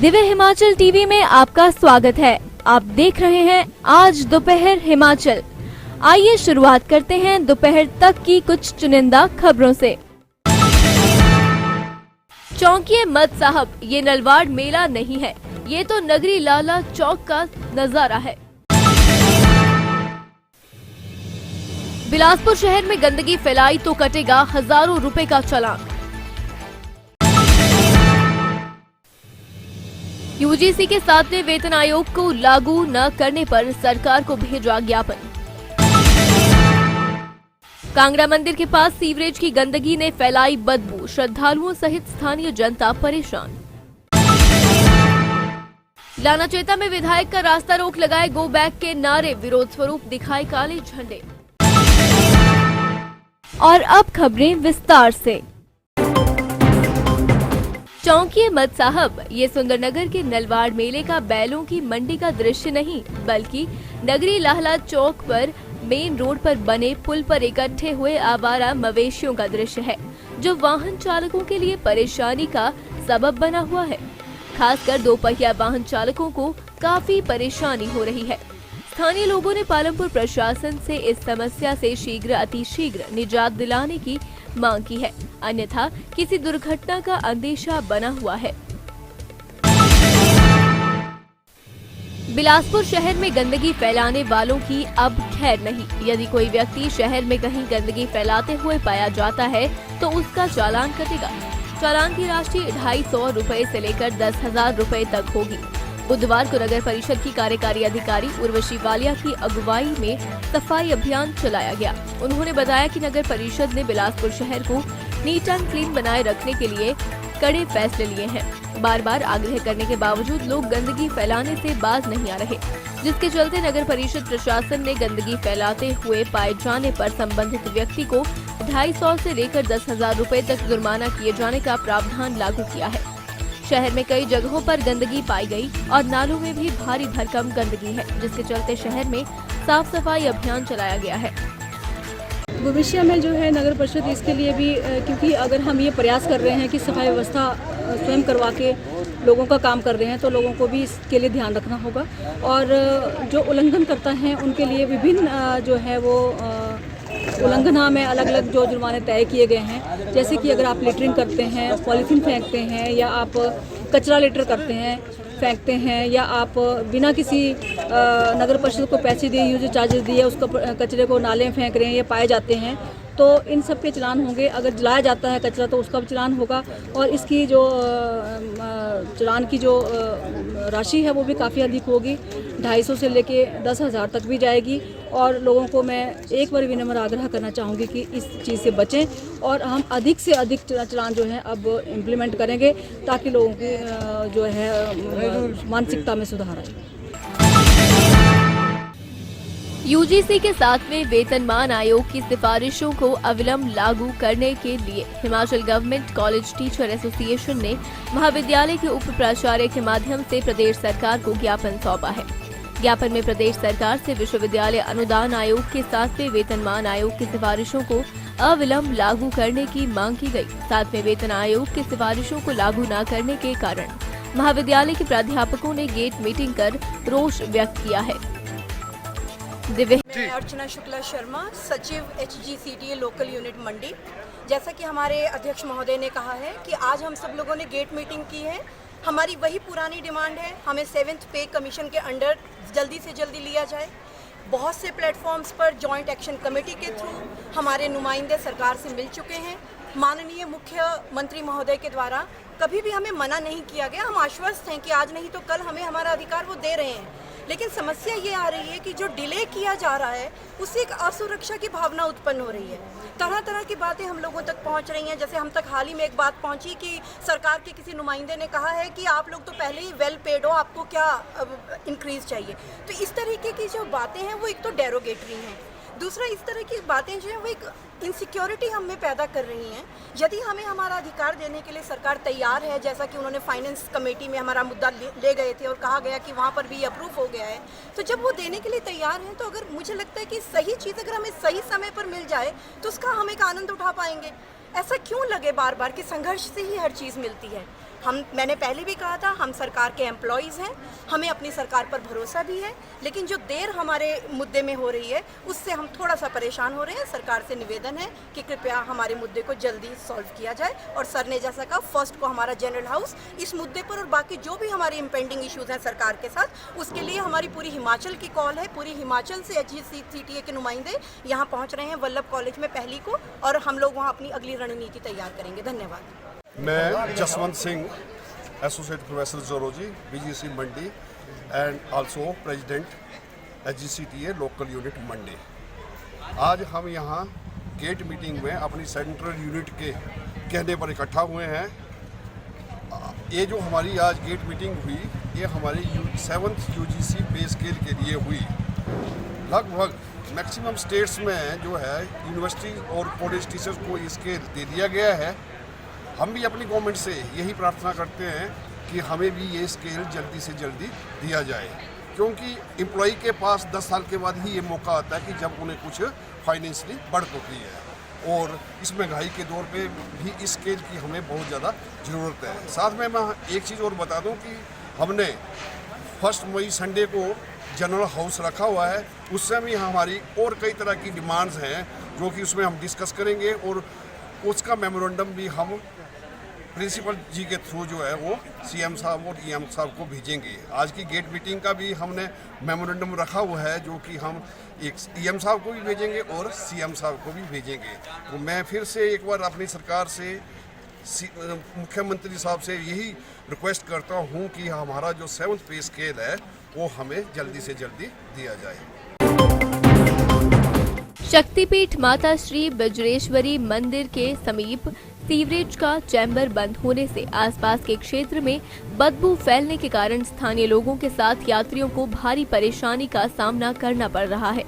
Divya Himachal TV में आपका स्वागत है। आप देख रहे हैं आज दोपहर हिमाचल। आइए शुरुआत करते हैं दोपहर तक की कुछ चुनिंदा खबरों से। चौंकिए मत साहब, ये नलवाड़ मेला नहीं है, ये तो नगरी लाला चौक का नजारा है। बिलासपुर शहर में गंदगी फैलाई तो कटेगा हजारों रुपए का चालान। यूजीसी के 7वें वेतन आयोग को लागू न करने पर सरकार को भेजा ज्ञापन। कांगड़ा मंदिर के पास सीवरेज की गंदगी ने फैलाई बदबू, श्रद्धालुओं सहित स्थानीय जनता परेशान। लानाचेता में विधायक का रास्ता रोक लगाए गो बैक के नारे, विरोध स्वरूप दिखाए काले झंडे। और अब खबरें विस्तार से। चौंकिए मत साहब, ये सुंदरनगर के नलवाड़ मेले का बैलों की मंडी का दृश्य नहीं, बल्कि नगरी लाहला चौक पर मेन रोड पर बने पुल पर इकट्ठे हुए आवारा मवेशियों का दृश्य है, जो वाहन चालकों के लिए परेशानी का सबब बना हुआ है। खासकर दोपहिया वाहन चालकों को काफी परेशानी हो रही है। स्थानीय लोगों ने पालमपुर प्रशासन से इस समस्या से शीघ्र अतिशीघ्र निजात दिलाने की मांग की है, अन्यथा किसी दुर्घटना का अंदेशा बना हुआ है। बिलासपुर शहर में गंदगी फैलाने वालों की अब खैर नहीं। यदि कोई व्यक्ति शहर में कहीं गंदगी फैलाते हुए पाया जाता है तो उसका चालान कटेगा। चालान की राशि 250 रुपए से लेकर 10,000 रुपए तक होगी। बुधवार को नगर परिषद की कार्यकारी अधिकारी उर्वशी वालिया की अगुवाई में सफाई अभियान चलाया गया। उन्होंने बताया कि नगर परिषद ने बिलासपुर शहर को नीट एंड क्लीन बनाए रखने के लिए कड़े फैसले लिए हैं। बार बार आग्रह करने के बावजूद लोग गंदगी फैलाने से बाज नहीं आ रहे, जिसके चलते नगर परिषद प्रशासन ने गंदगी फैलाते हुए पाए जाने पर संबंधित व्यक्ति को 250 से लेकर 10,000 रुपए तक जुर्माना किए जाने का प्रावधान लागू किया है। शहर में कई जगहों पर गंदगी पाई गई और नालों में भी भारी भरकम गंदगी है, जिसके चलते शहर में साफ सफाई अभियान चलाया गया है। भविष्य में जो है नगर परिषद इसके लिए भी, क्योंकि अगर हम ये प्रयास कर रहे हैं कि सफाई व्यवस्था स्वयं करवा के लोगों का काम कर रहे हैं, तो लोगों को भी इसके लिए ध्यान रखना होगा। और जो उल्लंघन करता है उनके लिए विभिन्न जो है वो उल्लंघना में अलग अलग जो जुर्माने तय किए गए हैं। जैसे कि अगर आप लिटरिंग करते हैं, पॉलीथीन फेंकते हैं, या आप कचरा लिटर करते हैं फेंकते हैं, या आप बिना किसी नगर परिषद को पैसे दिए, यूजर चार्जेस दिए उसको कचरे को नाले में फेंक रहे हैं, ये पाए जाते हैं, तो इन सब के चलान होंगे। अगर जलाया जाता है कचरा तो उसका भी चलान होगा। और इसकी जो चलान की जो राशि है वो भी काफ़ी अधिक होगी, 250 से लेके 10,000 तक भी जाएगी। और लोगों को मैं एक बार विनम्र आग्रह करना चाहूँगी कि इस चीज़ से बचें और हम अधिक से अधिक चलान जो है अब इम्प्लीमेंट करेंगे, ताकि लोगों की जो है मानसिकता में सुधार आए। यूजीसी के 7वें वेतनमान आयोग की सिफारिशों को अविलंब लागू करने के लिए Himachal government college teacher association ने महाविद्यालय के उप प्राचार्य के माध्यम से प्रदेश सरकार को ज्ञापन सौंपा है। ज्ञापन में प्रदेश सरकार से विश्वविद्यालय अनुदान आयोग के 7वें वेतनमान आयोग की सिफारिशों को अविलंब लागू करने की मांग की गई। 7वें वेतन आयोग की सिफारिशों को लागू न करने के कारण महाविद्यालय के प्राध्यापकों ने गेट मीटिंग कर रोष व्यक्त किया है। मैं अर्चना शुक्ला शर्मा, सचिव HGCTA लोकल यूनिट मंडी। जैसा कि हमारे अध्यक्ष महोदय ने कहा है कि आज हम सब लोगों ने गेट मीटिंग की है। हमारी वही पुरानी डिमांड है, हमें 7th पे कमीशन के अंडर जल्दी से जल्दी लिया जाए। बहुत से प्लेटफॉर्म्स पर जॉइंट एक्शन कमेटी के थ्रू हमारे नुमाइंदे सरकार से मिल चुके हैं। माननीय मुख्यमंत्री महोदय के द्वारा कभी भी हमें मना नहीं किया गया। हम आश्वस्त हैं कि आज नहीं तो कल हमें हमारा अधिकार वो दे रहे हैं। लेकिन समस्या ये आ रही है कि जो डिले किया जा रहा है उससे एक असुरक्षा की भावना उत्पन्न हो रही है। तरह तरह की बातें हम लोगों तक पहुंच रही हैं। जैसे हम तक हाल ही में एक बात पहुंची कि सरकार के किसी नुमाइंदे ने कहा है कि आप लोग तो पहले ही वेल पेड हो, आपको क्या इंक्रीज चाहिए। तो इस तरीके की जो बातें हैं वो एक तो डेरोगेटरी हैं, दूसरा इस तरह की बातें जो हैं वो एक इनसिक्योरिटी हम में पैदा कर रही हैं। यदि हमें हमारा अधिकार देने के लिए सरकार तैयार है, जैसा कि उन्होंने फाइनेंस कमेटी में हमारा मुद्दा ले गए थे और कहा गया कि वहाँ पर भी अप्रूव हो गया है, तो जब वो देने के लिए तैयार हैं तो अगर मुझे लगता है कि सही चीज़ अगर हमें सही समय पर मिल जाए तो उसका हम एक आनंद उठा पाएंगे। ऐसा क्यों लगे बार बार कि संघर्ष से ही हर चीज़ मिलती है। मैंने पहले भी कहा था, हम सरकार के एम्प्लॉइज़ हैं, हमें अपनी सरकार पर भरोसा भी है, लेकिन जो देर हमारे मुद्दे में हो रही है उससे हम थोड़ा सा परेशान हो रहे हैं। सरकार से निवेदन है कि कृपया हमारे मुद्दे को जल्दी सॉल्व किया जाए। और सर ने जैसा कहा, फर्स्ट को हमारा जनरल हाउस इस मुद्दे पर और बाकी जो भी हमारे इम्पेंडिंग इश्यूज़ हैं सरकार के साथ, उसके लिए हमारी पूरी हिमाचल की कॉल है। पूरी हिमाचल से HGCTA के नुमाइंदे यहाँ पहुँच रहे हैं वल्लभ कॉलेज में पहली को, और हम लोग वहाँ अपनी अगली रणनीति तैयार करेंगे। धन्यवाद। मैं Jaswant Singh, associate professor zoology, BGC Mandi and also president HGCTA local unit Mandi. आज हम यहाँ गेट मीटिंग में अपनी सेंट्रल यूनिट के कहने पर इकट्ठा हुए हैं। ये जो हमारी आज गेट मीटिंग हुई, ये हमारी 7th UGC पे स्केल के लिए हुई। लगभग मैक्सिमम स्टेट्स में जो है यूनिवर्सिटी और कॉलेज टीचर्स को ये स्केल दे दिया गया है। हम भी अपनी गवर्नमेंट से यही प्रार्थना करते हैं कि हमें भी ये स्केल जल्दी से जल्दी दिया जाए, क्योंकि एम्प्लॉई के पास 10 साल के बाद ही ये मौका आता है कि जब उन्हें कुछ फाइनेंशियली बढ़ोतरी है, और इस महंगाई के दौर पे भी इस स्केल की हमें बहुत ज़्यादा ज़रूरत है। साथ में मैं एक चीज़ और बता दूं कि हमने 1 मई संडे को जनरल हाउस रखा हुआ है। उससे भी हमारी और कई तरह की डिमांड्स हैं जो कि उसमें हम डिस्कस करेंगे, और उसका मेमोरेंडम भी हम प्रिंसिपल जी के थ्रू जो है वो CM साहब और EM साहब को भेजेंगे। आज की गेट मीटिंग का भी हमने मेमोरेंडम रखा हुआ है, जो कि हम एक EM साहब को भी भेजेंगे और CM साहब को भी भेजेंगे। तो मैं फिर से एक बार अपनी सरकार से, मुख्यमंत्री साहब से यही रिक्वेस्ट करता हूँ कि हमारा जो 7th पे स्केल है वो हमें जल्दी से जल्दी दिया जाए। शक्तिपीठ माता श्री बज्रेश्वरी मंदिर के समीप सीवरेज का चैम्बर बंद होने से आसपास के क्षेत्र में बदबू फैलने के कारण स्थानीय लोगों के साथ यात्रियों को भारी परेशानी का सामना करना पड़ रहा है।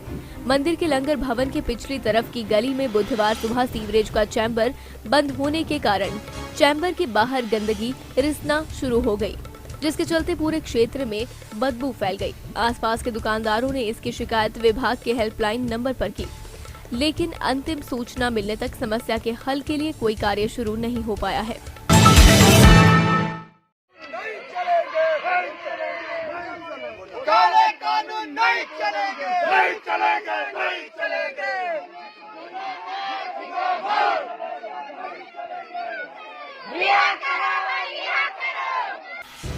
मंदिर के लंगर भवन के पिछली तरफ की गली में बुधवार सुबह सीवरेज का चैम्बर बंद होने के कारण चैम्बर के बाहर गंदगी रिसना शुरू हो गई, जिसके चलते पूरे क्षेत्र में बदबू फैल गई। आसपास के दुकानदारों ने इसकी शिकायत विभाग के हेल्पलाइन नंबर पर की, लेकिन अंतिम सूचना मिलने तक समस्या के हल के लिए कोई कार्य शुरू नहीं हो पाया है। काले कानून नहीं चलेंगे, नहीं चलेंगे, नहीं चलेंगे।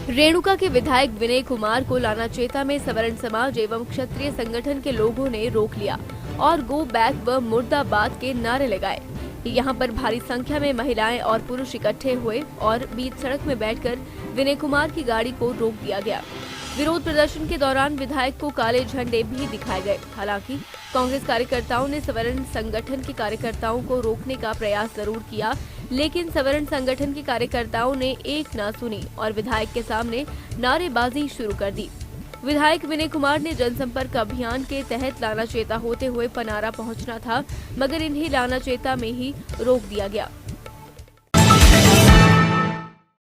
रेणुका के विधायक विनय कुमार को लानाचेता में सवर्ण समाज एवं क्षत्रिय संगठन के लोगों ने रोक लिया और गो बैक व मुर्दाबाद के नारे लगाए। यहाँ पर भारी संख्या में महिलाएं और पुरुष इकट्ठे हुए और बीच सड़क में बैठकर विनय कुमार की गाड़ी को रोक दिया गया। विरोध प्रदर्शन के दौरान विधायक को काले झंडे भी दिखाए गए। हालांकि कांग्रेस कार्यकर्ताओं ने सवर्ण संगठन के कार्यकर्ताओं को रोकने का प्रयास जरूर किया, लेकिन सवर्ण संगठन के कार्यकर्ताओं ने एक न सुनी और विधायक के सामने नारेबाजी शुरू कर दी। विधायक विनय कुमार ने जनसंपर्क अभियान के तहत लानाचेता होते हुए पनारा पहुंचना था, मगर इन्हें लानाचेता में ही रोक दिया गया।